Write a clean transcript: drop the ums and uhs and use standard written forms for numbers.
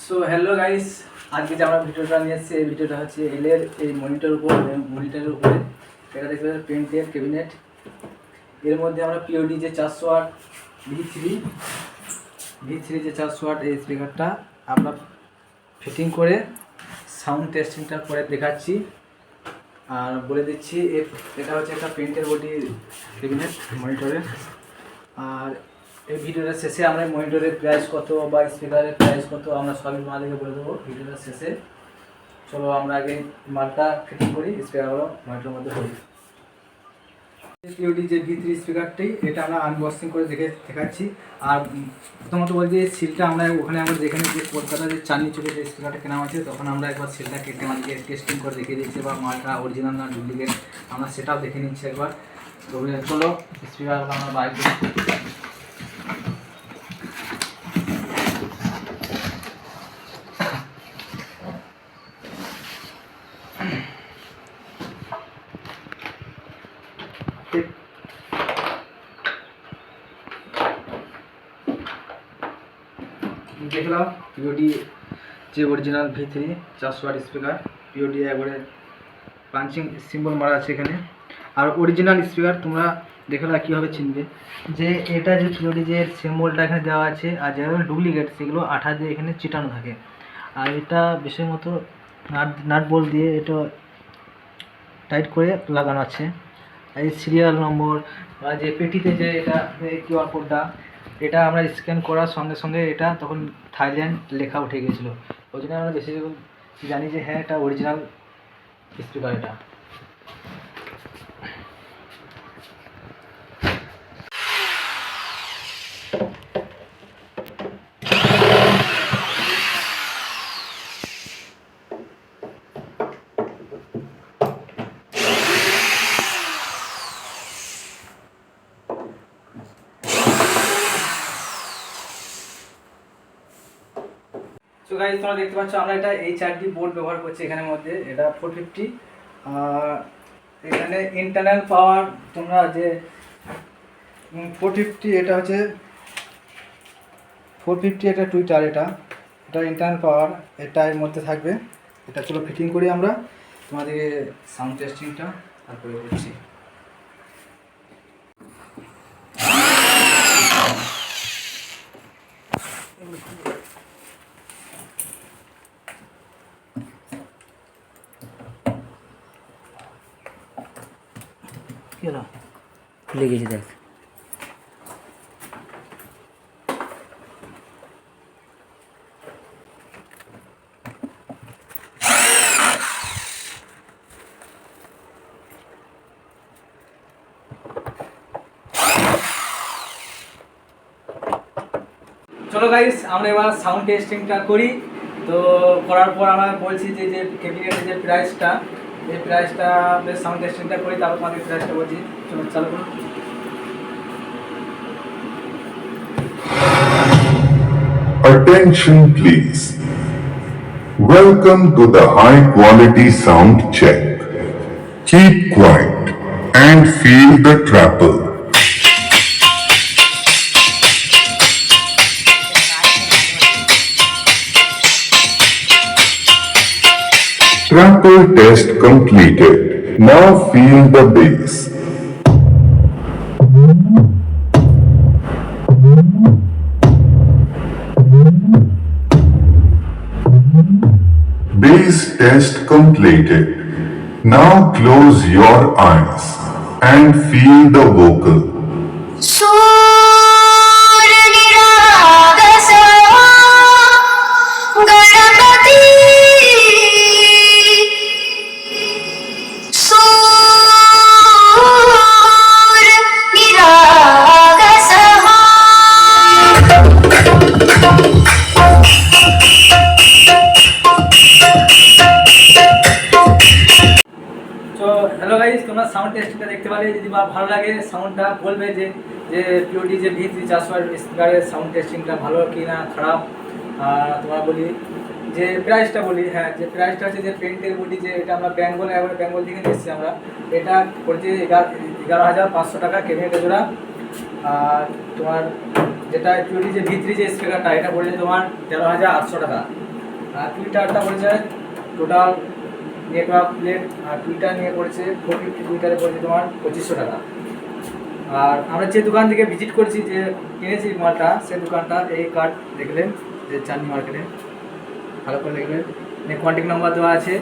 So hello guys, আজকে যে আমরা ভিডিওটা নিয়ে এসেছি, এই ভিডিওটা হচ্ছে এলের এই মনিটরের উপরে এটা দেখতে পাচ্ছেন পেন্টের ক্যাবিনেট। এর মধ্যে আমরা পিওডি যে 400 ওয়াট V3 যে 400 ওয়াট এই স্পিকারটা আমরা ফিটিং করে সাউন্ড টেস্টিংটা করে দেখাচ্ছি আর বলে দিচ্ছি। এটা হচ্ছে একটা পেন্টের বডি ক্যাবিনেট মনিটরের। আর এই ভিডিওটা শেষে আমরা মনিটরের প্রাইস কত বা স্পিকারের প্রাইস কত আমরা সবই তোমাদেরকে বলে দেবো ভিডিওটা শেষে। চলো আমরা আগে মালটা ফিটিং করি, স্পিকারগুলো মনিটরের মধ্যে করি। পিওডি যে V3 স্পিকারটি এটা আমরা আনবক্সিং করে দেখাচ্ছি। আর প্রথমত বলছি সিলটা আমরা ওখানে আমরা যেখানে যে কলকাতা যে চাঁদনি চোখে যে স্পিকারটা কেনা হয়েছে তখন আমরা একবার সিলটা কেটে আমাদেরকে টেস্টিং করে দেখিয়ে দিচ্ছি বা মালটা অরিজিনাল না ডুপ্লিকেট আমরা সেটাও দেখে নিচ্ছি একবার। তো চলো স্পিকারগুলো আমরা বাই করি। দেখলাম পিওডি যে original V3 400 watt speaker, POD একবারে পাঞ্চিং সিম্বল মারা আছে এখানে। আর অরিজিনাল স্পিকার তোমরা দেখলা কীভাবে চিনবে যে এটা যে পিওডি যে সিম্বলটা এখানে দেওয়া আছে আর যেগুলো ডুপ্লিকেট সেগুলো আঠা দিয়ে এখানে চিটানো থাকে। আর এটা বেশি মতো নাট বল দিয়ে এটা টাইট করে লাগানো আছে। এই সিরিয়াল নম্বর বা যে পেটিতে যে এটা কিউআর কোডটা এটা আমরা স্ক্যান করার সঙ্গে সঙ্গে এটা তখন থাইল্যান্ড লেখা উঠে গিয়েছিলো। ওই জন্য আমরা বেশি জানি যে হ্যাঁ এটা অরিজিনাল স্পিকার এটা। সো গাইস তোমরা দেখতে পাচ্ছ আমরা এটা HRD বোর্ড ব্যবহার করছি এখানের মধ্যে। এটা 450 এখানে ইন্টারনাল পাওয়ার তোমরা যে 450 এটা হচ্ছে 450 এটা টুইটার এটা ইন্টারনাল পাওয়ার এটা এর মধ্যে থাকবে। এটা চলো ফিটিং করি আমরা তোমাদেরকে সাউন্ড টেস্টিংটা তারপরে করছি। খুলে গেছে দেখ। চলো গাইস আমরা এবার সাউন্ড টেস্টিংটা করি। তো করার পর আমরা বলছি যে যে ক্যাবিনেটের যে প্রাইসটা এই প্রাইসটা বেশ সাউন্ড টেস্টিংটা করি তারপর তোমাদের প্রাইসটা বলছি। চলো চালু করুন। Attention please. Welcome to the high quality sound check. Keep quiet and feel the treble. Treble test completed. Now feel the bass. Bass test completed. Now close your eyes and feel the vocal. Hello guys, তোমরা sound টেস্টিংটা দেখতে পারে। যদি ভালো লাগে সাউন্ডটা বলবে যে যে পিওডি যে V3 400 ওয়াট স্পিকারের সাউন্ড টেস্টিংটা ভালো কি না খারাপ। তোমরা বলি যে প্রাইসটা বলি, হ্যাঁ যে প্রাইসটা হচ্ছে যে পেন্টের বডি যে এটা আমরা বেঙ্গল থেকে নিয়ে এসেছি আমরা। এটা পড়ছে 11,500 টাকা ক্যাবিনেটের জোড়া। আর তোমার যেটা পিওডি যে V3 যে স্পিকারটা এটা পড়ছে তোমার 13,800 টাকা। আর টুইটারটা পড়েছে টোটাল নেটওয়ার্ক প্লেট আর টুইটার নিয়ে পড়েছে 450 টুইটারে পড়েছে তোমার 2500 টাকা। আর আমরা যে দোকান থেকে ভিজিট করছি, যে কিনেছি মালটা, সেই দোকানটা এই কার্ড দেখলেন যে চাঁদনি মার্কেটে, ভালো করে দেখবেন, কন্ট্যাক্ট নাম্বার দেওয়া আছে।